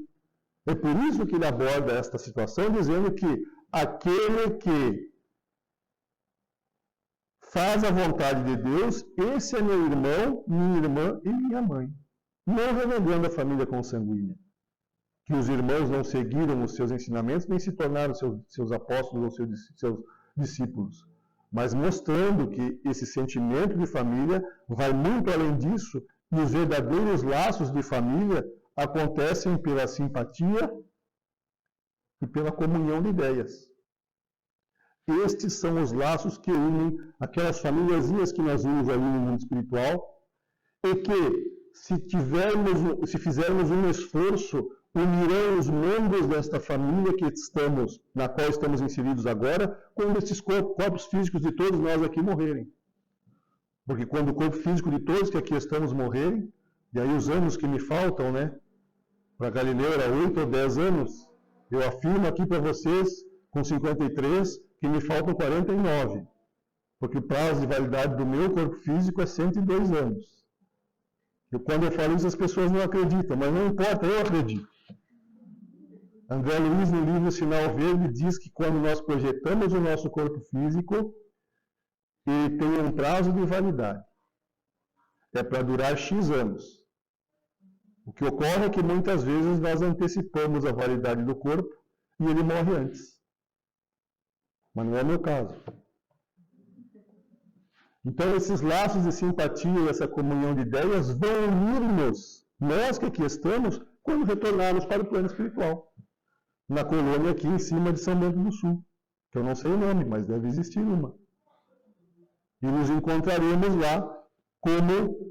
É por isso que ele aborda esta situação, dizendo que aquele que faz a vontade de Deus, esse é meu irmão, minha irmã e minha mãe. Não renegando a família consanguínea. Que os irmãos não seguiram os seus ensinamentos, nem se tornaram seus apóstolos ou seus discípulos. Mas mostrando que esse sentimento de família vai muito além disso, e os verdadeiros laços de família acontecem pela simpatia e pela comunhão de ideias. Estes são os laços que unem aquelas famíliazinhas que nós vimos ali no mundo espiritual, e que, se fizermos um esforço, unirão os membros desta família na qual estamos inseridos agora, quando esses corpos físicos de todos nós aqui morrerem. Porque quando o corpo físico de todos que aqui estamos morrerem, e aí os anos que me faltam, né? Para Galileu era 8 ou 10 anos, eu afirmo aqui para vocês, com 53, que me faltam 49. Porque o prazo de validade do meu corpo físico é 102 anos. Quando eu falo isso, as pessoas não acreditam, mas não importa, eu acredito. André Luiz, no livro Sinal Verde, diz que quando nós projetamos o nosso corpo físico, ele tem um prazo de validade. É para durar X anos. O que ocorre é que muitas vezes nós antecipamos a validade do corpo e ele morre antes. Mas não é o meu caso. Então, esses laços de simpatia e essa comunhão de ideias vão unir-nos, nós que aqui estamos, quando retornarmos para o plano espiritual. Na colônia aqui em cima de São Bento do Sul, que eu não sei o nome, mas deve existir uma. E nos encontraremos lá como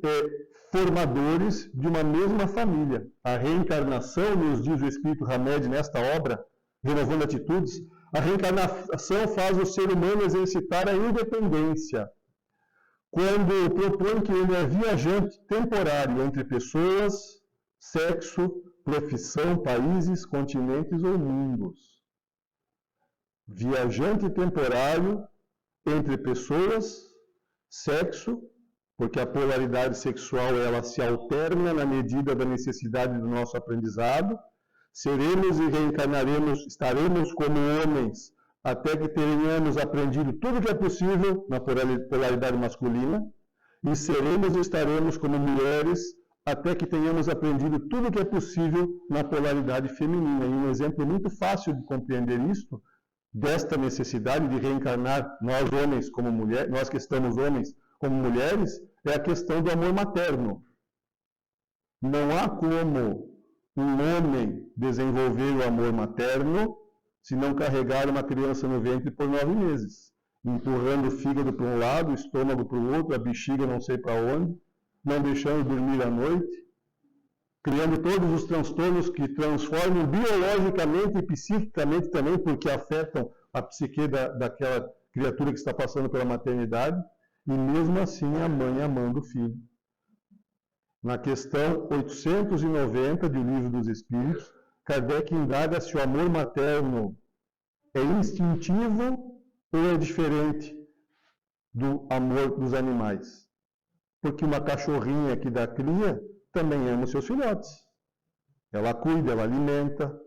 formadores de uma mesma família. A reencarnação, nos diz o Espírito Hamed nesta obra, Renovando Atitudes, a reencarnação faz o ser humano exercitar a independência. Quando propõe que ele é viajante temporário entre pessoas, sexo, profissão, países, continentes ou mundos. Viajante temporário entre pessoas, sexo, porque a polaridade sexual ela se alterna na medida da necessidade do nosso aprendizado. Seremos e reencarnaremos, estaremos como homens, até que tenhamos aprendido tudo o que é possível na polaridade masculina, e seremos e estaremos como mulheres, até que tenhamos aprendido tudo o que é possível na polaridade feminina. E um exemplo muito fácil de compreender isto, desta necessidade de reencarnar nós homens como mulheres, nós que estamos homens como mulheres, é a questão do amor materno. Não há como um homem desenvolver o amor materno se não carregar uma criança no ventre por 9 meses, empurrando o fígado para um lado, o estômago para o outro, a bexiga não sei para onde, não deixando dormir à noite, criando todos os transtornos que transformam biologicamente e psiquicamente também, porque afetam a psique daquela criatura que está passando pela maternidade, e mesmo assim a mãe amando o filho. Na questão 890 do Livro dos Espíritos, Kardec indaga se o amor materno é instintivo ou é diferente do amor dos animais. Porque uma cachorrinha que dá cria também ama os seus filhotes. Ela cuida, ela alimenta,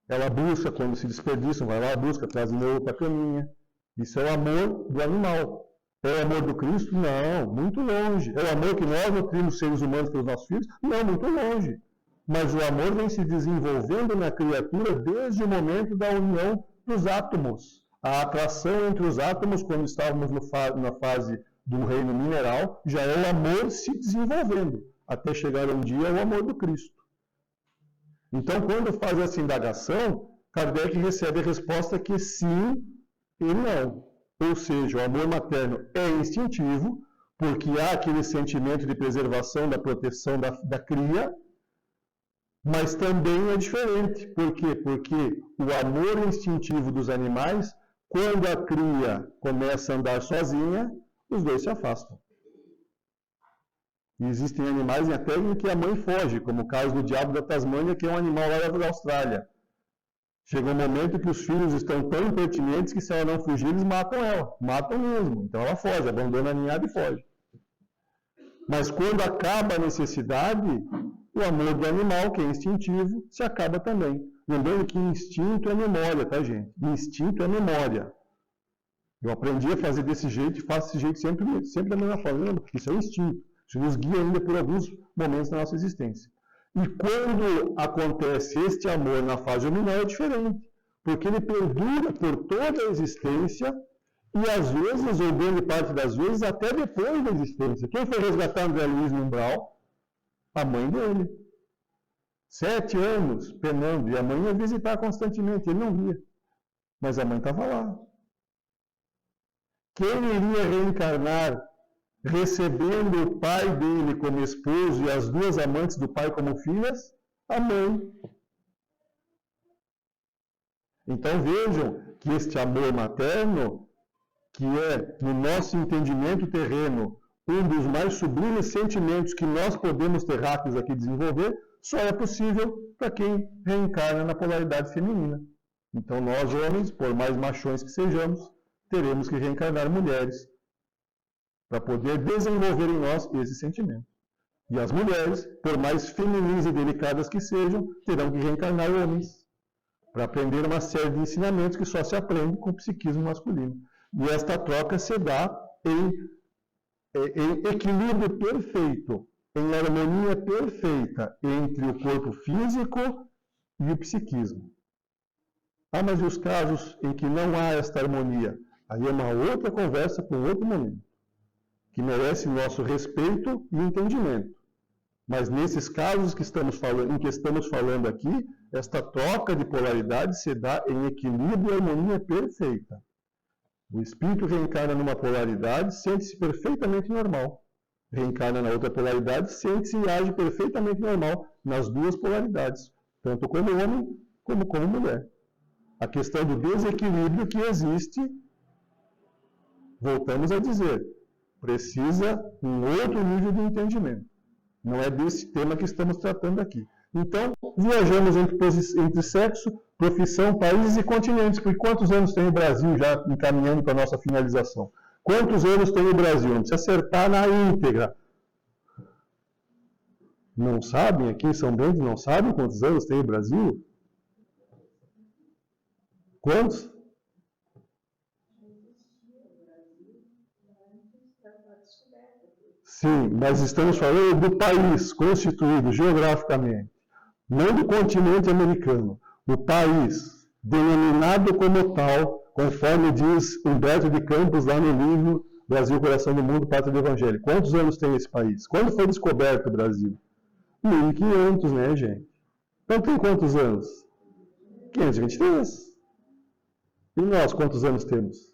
ela busca, quando se desperdiçam, vai lá, busca, traz de novo para a caminha. Isso é o amor do animal. É o amor do Cristo? Não, muito longe. É o amor que nós nutrimos seres humanos pelos nossos filhos? Não, muito longe. Mas o amor vem se desenvolvendo na criatura desde o momento da união dos átomos. A atração entre os átomos, quando estávamos na fase do reino mineral, já é o amor se desenvolvendo, até chegar um dia ao amor do Cristo. Então, quando faz essa indagação, Kardec recebe a resposta que sim e não. Ou seja, o amor materno é instintivo, porque há aquele sentimento de preservação, da proteção da cria, mas também é diferente. Por quê? Porque o amor instintivo dos animais, quando a cria começa a andar sozinha, os dois se afastam. E existem animais até em que a mãe foge, como o caso do diabo da Tasmânia, que é um animal lá da Austrália. Chega um momento que os filhos estão tão impertinentes que se ela não fugir, eles matam ela. Matam mesmo. Então ela foge, abandona a ninhada e foge. Mas quando acaba a necessidade, o amor do animal, que é instintivo, se acaba também. Lembrando que instinto é memória, tá, gente? Instinto é memória. Eu aprendi a fazer desse jeito e faço desse jeito sempre da mesma forma. Isso é instinto. Isso nos guia ainda por alguns momentos da nossa existência. E quando acontece este amor na fase luminal é diferente, porque ele perdura por toda a existência e às vezes, ou grande parte das vezes, até depois da existência. Quem foi resgatar André Luiz no umbral? A mãe dele. 7 anos penando, e a mãe ia visitar constantemente, ele não via. Mas a mãe estava lá. Quem iria reencarnar recebendo o pai dele como esposo e as 2 amantes do pai como filhas? A mãe. Então vejam que este amor materno, que é, no nosso entendimento terreno, um dos mais sublimes sentimentos que nós podemos terráqueos aqui desenvolver, só é possível para quem reencarna na polaridade feminina. Então nós, homens, por mais machões que sejamos, teremos que reencarnar mulheres, para poder desenvolver em nós esse sentimento. E as mulheres, por mais femininas e delicadas que sejam, terão que reencarnar homens para aprender uma série de ensinamentos que só se aprende com o psiquismo masculino. E esta troca se dá em equilíbrio perfeito, em harmonia perfeita entre o corpo físico e o psiquismo. Ah, mas e os casos em que não há esta harmonia? Aí é uma outra conversa com outro momento, que merece nosso respeito e entendimento. Mas nesses casos em que estamos falando aqui, esta troca de polaridade se dá em equilíbrio e harmonia perfeita. O espírito reencarna numa polaridade, sente-se perfeitamente normal. Reencarna na outra polaridade, sente-se e age perfeitamente normal nas duas polaridades, tanto como homem como mulher. A questão do desequilíbrio que existe, voltamos a dizer, precisa um outro nível de entendimento. Não é desse tema que estamos tratando aqui. Então, viajamos entre sexo, profissão, países e continentes. Por quantos anos tem o Brasil, já encaminhando para a nossa finalização? Quantos anos tem o Brasil? Não precisa acertar na íntegra. Não sabem? Aqui em São Bento não sabem quantos anos tem o Brasil? Quantos? Sim, mas estamos falando do país constituído geograficamente, não do continente americano. O país, denominado como tal, conforme diz Humberto de Campos lá no livro Brasil, Coração do Mundo, Pátria do Evangelho. Quantos anos tem esse país? Quando foi descoberto o Brasil? 1500, né, gente? Então tem quantos anos? 523. E nós, quantos anos temos?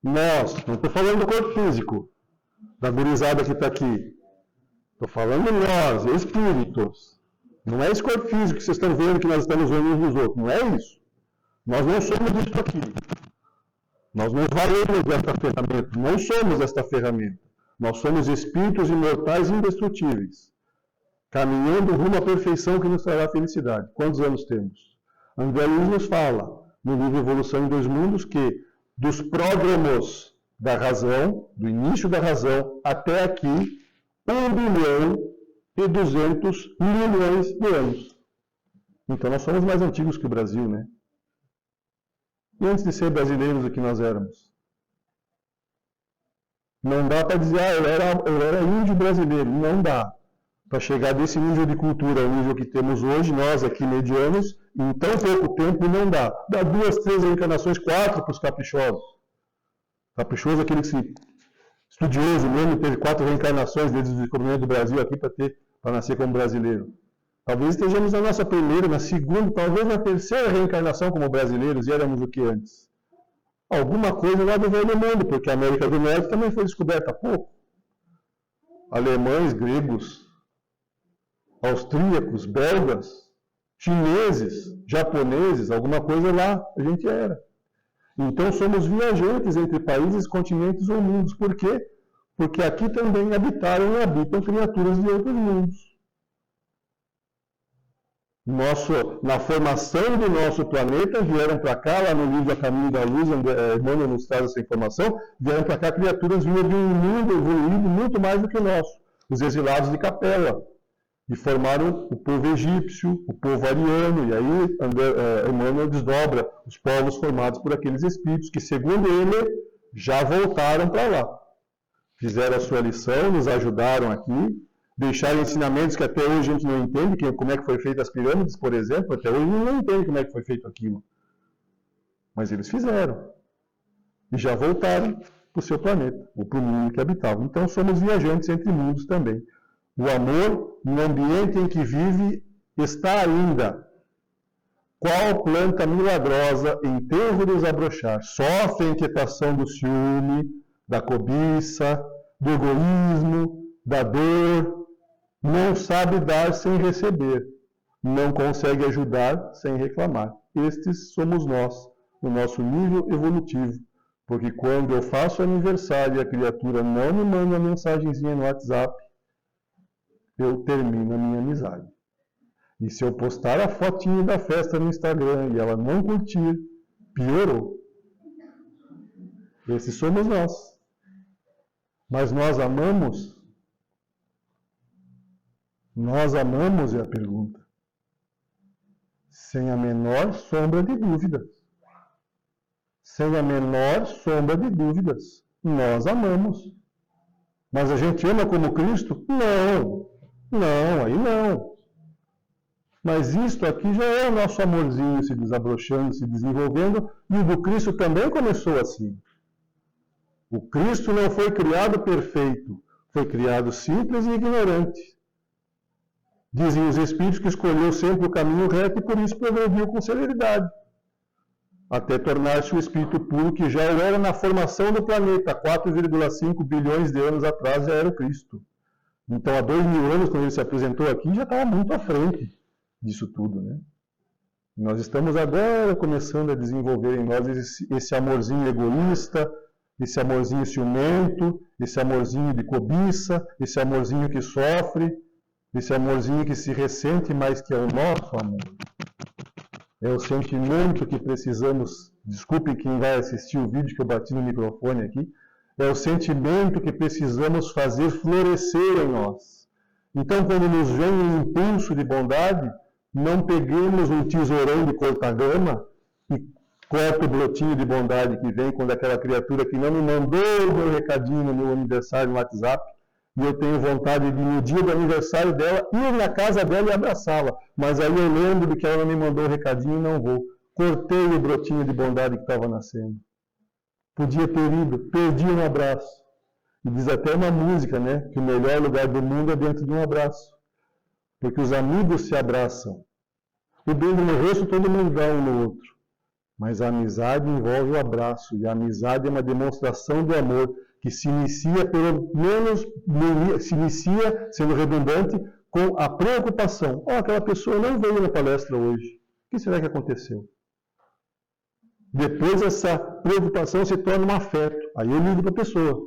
Nós, não estou falando do corpo físico, da gurizada que está aqui. Estou falando nós, espíritos. Não é esse corpo físico que vocês estão vendo que nós estamos vendo uns dos outros. Não é isso. Nós não somos isso aqui. Nós não valemos desta ferramenta. Não somos esta ferramenta. Nós somos espíritos imortais e indestrutíveis, caminhando rumo à perfeição que nos trará felicidade. Quantos anos temos? André Luiz nos fala, no livro Evolução em Dois Mundos, que dos pródromos da razão, do início da razão, até aqui, 1.200.000.000 de anos. Então nós somos mais antigos que o Brasil, né? E antes de ser brasileiros, o que nós éramos? Não dá para dizer, eu era índio brasileiro. Não dá. Para chegar desse nível de cultura ao nível que temos hoje, nós aqui medianos, em tão pouco tempo não dá. Dá 2, 3 reencarnações, 4 para os caprichosos. Caprichoso é aquele que se estudioso mesmo, teve 4 reencarnações desde o descobrimento do Brasil aqui para nascer como brasileiro. Talvez estejamos na nossa primeira, na segunda, talvez na terceira reencarnação como brasileiros, e éramos o que antes? Alguma coisa lá do velho mundo, porque a América do Norte também foi descoberta há pouco. Alemães, gregos, austríacos, belgas, chineses, japoneses, alguma coisa lá a gente era. Então somos viajantes entre países, continentes ou mundos. Por quê? Porque aqui também habitaram e habitam criaturas de outros mundos. Na formação do nosso planeta, vieram para cá, lá no livro A Caminho da Luz, Emmanuel nos traz essa informação, vieram para cá criaturas vindas de um mundo evoluído muito mais do que o nosso, os exilados de Capela, e formaram o povo egípcio, o povo ariano, e aí Emmanuel desdobra os povos formados por aqueles espíritos que, segundo ele, já voltaram para lá. Fizeram a sua lição, nos ajudaram aqui, deixaram ensinamentos que até hoje a gente não entende, como é que foi feito as pirâmides, por exemplo, até hoje a gente não entende como é que foi feito aquilo. Mas eles fizeram. E já voltaram para o seu planeta, ou para o mundo que habitavam. Então somos viajantes entre mundos também. O amor, no ambiente em que vive, está ainda. Qual planta milagrosa em tempo de desabrochar? Sofre a inquietação do ciúme, da cobiça, do egoísmo, da dor. Não sabe dar sem receber. Não consegue ajudar sem reclamar. Estes somos nós, no nosso nível evolutivo. Porque quando eu faço aniversário e a criatura não me manda uma mensagenzinha no WhatsApp, eu termino a minha amizade. E se eu postar a fotinha da festa no Instagram e ela não curtir, piorou. Esses somos nós. Mas nós amamos Nós amamos, é a pergunta. Sem a menor sombra de dúvidas. Sem a menor sombra de dúvidas. Nós amamos. Mas a gente ama como Cristo? Não. Não, aí não. Mas isto aqui já é o nosso amorzinho se desabrochando, se desenvolvendo, e o do Cristo também começou assim. O Cristo não foi criado perfeito, foi criado simples e ignorante. Dizem os Espíritos que escolheu sempre o caminho reto e por isso progrediu com celeridade, até tornar-se o Espírito puro que já era na formação do planeta, 4,5 bilhões de anos atrás já era o Cristo. Então, há 2.000 anos, quando ele se apresentou aqui, já estava muito à frente disso tudo, né? Nós estamos agora começando a desenvolver em nós esse amorzinho egoísta, esse amorzinho ciumento, esse amorzinho de cobiça, esse amorzinho que sofre, esse amorzinho que se ressente, mas que é o nosso amor. É o sentimento que precisamos, desculpe quem vai assistir o vídeo que eu bati no microfone aqui, é o sentimento que precisamos fazer florescer em nós. Então, quando nos vem um impulso de bondade, não peguemos um tesourão de corta-grama e corta o brotinho de bondade que vem quando aquela criatura que não me mandou o meu recadinho no meu aniversário no WhatsApp, e eu tenho vontade de, no dia do aniversário dela, ir na casa dela e abraçá-la. Mas aí eu lembro de que ela não me mandou o recadinho e não vou. Cortei o brotinho de bondade que estava nascendo. Podia ter ido, perdi um abraço. E diz até uma música, né? Que o melhor lugar do mundo é dentro de um abraço. Porque os amigos se abraçam. O dedo no rosto todo mundo dá um no outro. Mas a amizade envolve o abraço. E a amizade é uma demonstração do amor que se inicia, pelo menos, se inicia, sendo redundante, com a preocupação. Aquela pessoa não veio na palestra hoje. O que será que aconteceu? Depois essa preocupação se torna um afeto. Aí eu ligo para a pessoa.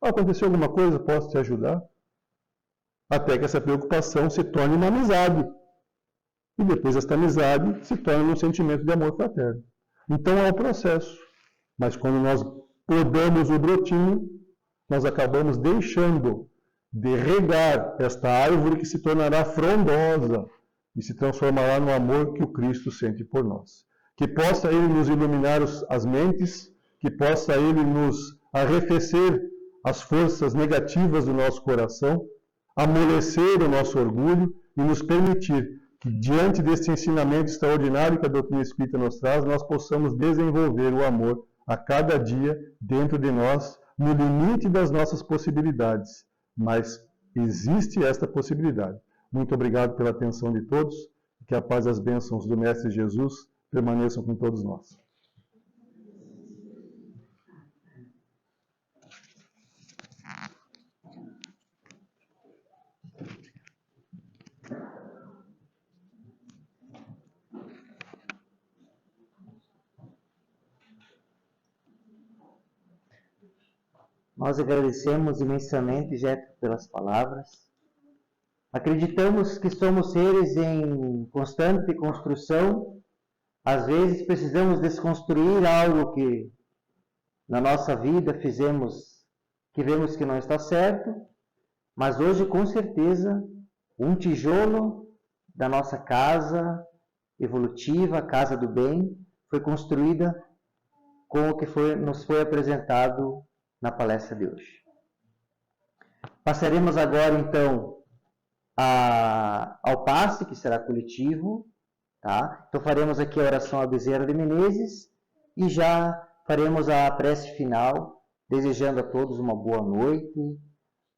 Aconteceu alguma coisa? Posso te ajudar? Até que essa preocupação se torne uma amizade. E depois essa amizade se torna um sentimento de amor fraterno. Então é um processo. Mas quando nós podamos o brotinho, nós acabamos deixando de regar esta árvore que se tornará frondosa e se transformará no amor que o Cristo sente por nós. Que possa Ele nos iluminar as mentes, que possa Ele nos arrefecer as forças negativas do nosso coração, amolecer o nosso orgulho e nos permitir que, diante desse ensinamento extraordinário que a doutrina espírita nos traz, nós possamos desenvolver o amor a cada dia dentro de nós, no limite das nossas possibilidades. Mas existe esta possibilidade. Muito obrigado pela atenção de todos. Que a paz e as bênçãos do Mestre Jesus permaneçam com todos nós. Nós agradecemos imensamente, Jéssica, pelas palavras. Acreditamos que somos seres em constante construção. Às vezes precisamos desconstruir algo que na nossa vida fizemos, que vemos que não está certo, mas hoje, com certeza, um tijolo da nossa casa evolutiva, a casa do bem, foi construída com o que nos foi apresentado na palestra de hoje. Passaremos agora, então, ao passe, que será coletivo, tá? Então, faremos aqui a oração à Bezerra de Menezes e já faremos a prece final, desejando a todos uma boa noite,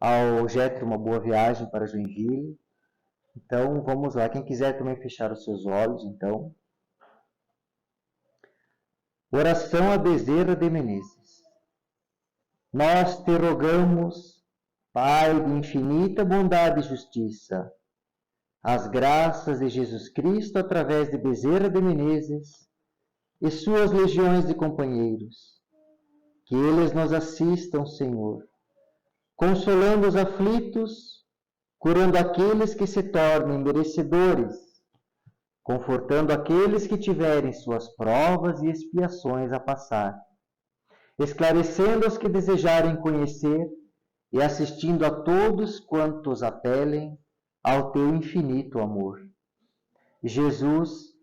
ao Gétro uma boa viagem para Joinville. Então, vamos lá. Quem quiser também fechar os seus olhos, então. Oração à Bezerra de Menezes. Nós te rogamos, Pai de infinita bondade e justiça, as graças de Jesus Cristo através de Bezerra de Menezes e suas legiões de companheiros, que eles nos assistam, Senhor, consolando os aflitos, curando aqueles que se tornem merecedores, confortando aqueles que tiverem suas provas e expiações a passar, esclarecendo os que desejarem conhecer e assistindo a todos quantos apelem ao teu infinito amor. Jesus,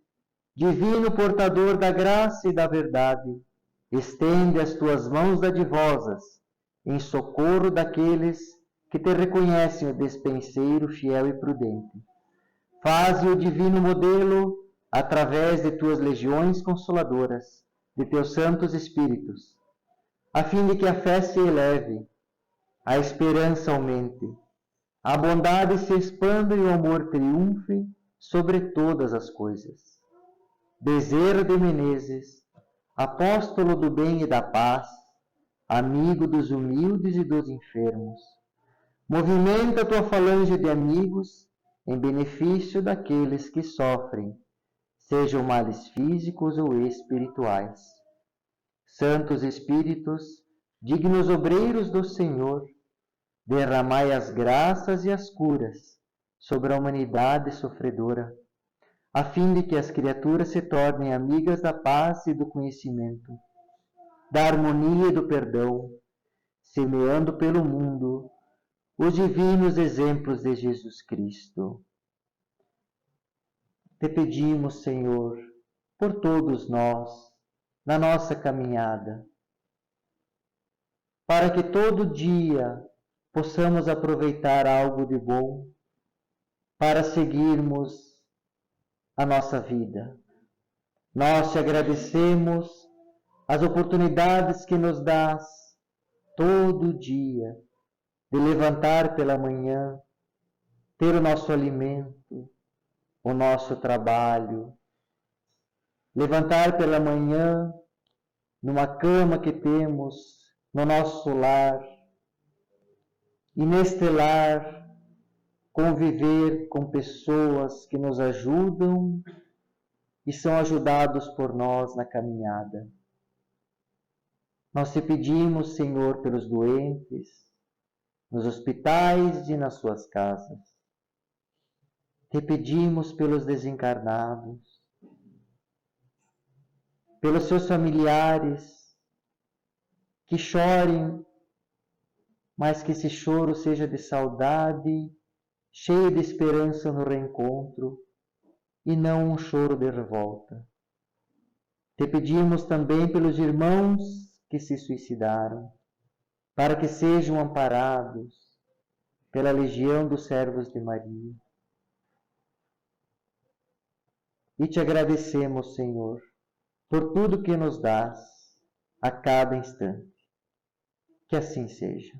divino portador da graça e da verdade, estende as tuas mãos dadivosas em socorro daqueles que te reconhecem o despenseiro fiel e prudente. Faze o divino modelo através de tuas legiões consoladoras, de teus santos espíritos, a fim de que a fé se eleve, a esperança aumente, a bondade se expanda e o amor triunfe sobre todas as coisas. Bezerra de Menezes, apóstolo do bem e da paz, amigo dos humildes e dos enfermos, movimenta a tua falange de amigos em benefício daqueles que sofrem, sejam males físicos ou espirituais. Santos Espíritos, dignos obreiros do Senhor, derramai as graças e as curas sobre a humanidade sofredora, a fim de que as criaturas se tornem amigas da paz e do conhecimento, da harmonia e do perdão, semeando pelo mundo os divinos exemplos de Jesus Cristo. Te pedimos, Senhor, por todos nós, na nossa caminhada, para que todo dia possamos aproveitar algo de bom para seguirmos a nossa vida. Nós te agradecemos as oportunidades que nos dás todo dia de levantar pela manhã, ter o nosso alimento, o nosso trabalho, levantar pela manhã numa cama que temos no nosso lar e neste lar conviver com pessoas que nos ajudam e são ajudados por nós na caminhada. Nós te pedimos, Senhor, pelos doentes, nos hospitais e nas suas casas. Te pedimos pelos desencarnados, pelos seus familiares, que chorem, mas que esse choro seja de saudade, cheio de esperança no reencontro, e não um choro de revolta. Te pedimos também pelos irmãos que se suicidaram, para que sejam amparados pela legião dos servos de Maria. E te agradecemos, Senhor, por tudo que nos dás a cada instante. Que assim seja.